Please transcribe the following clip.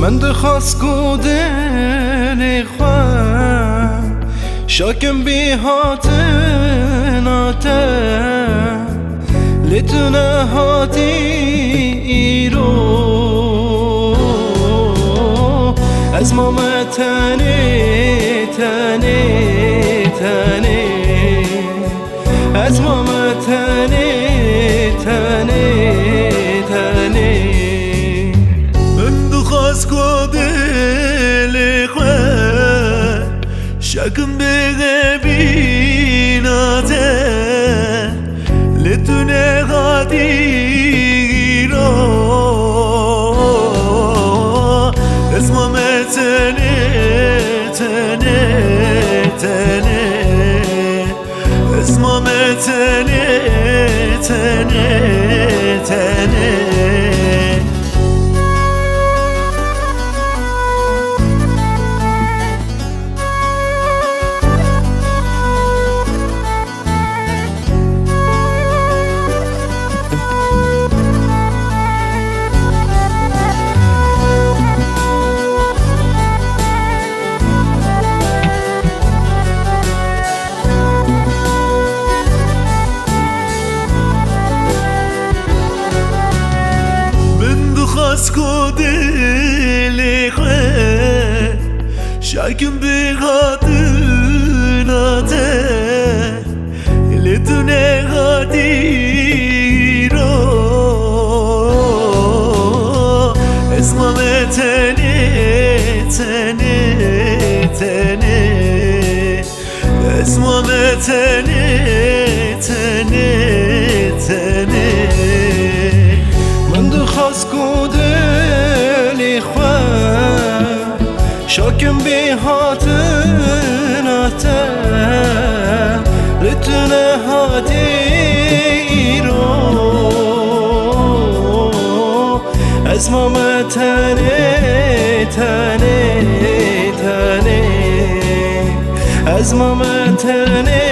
من دخواست دل خواه شاکم بی هاتناته لتونه هاتی ایرو از مام تنه تنه تنه از مام تنه تنه تنه من دخواست دل خواه شاکم بیناته لتونه هاتی رو اسمم تنه تنه تنه اسمم تنه تنه تنه خواست دل خواه شاکم به خاطراته لتونه هاتی رو اسمم تنه تنه تنه اسمم تنه تنه تنه من دخواست دل خواه شاکم بی هاتناته لتونه هاتی رو از مام تنه تنه تنه از مام تنه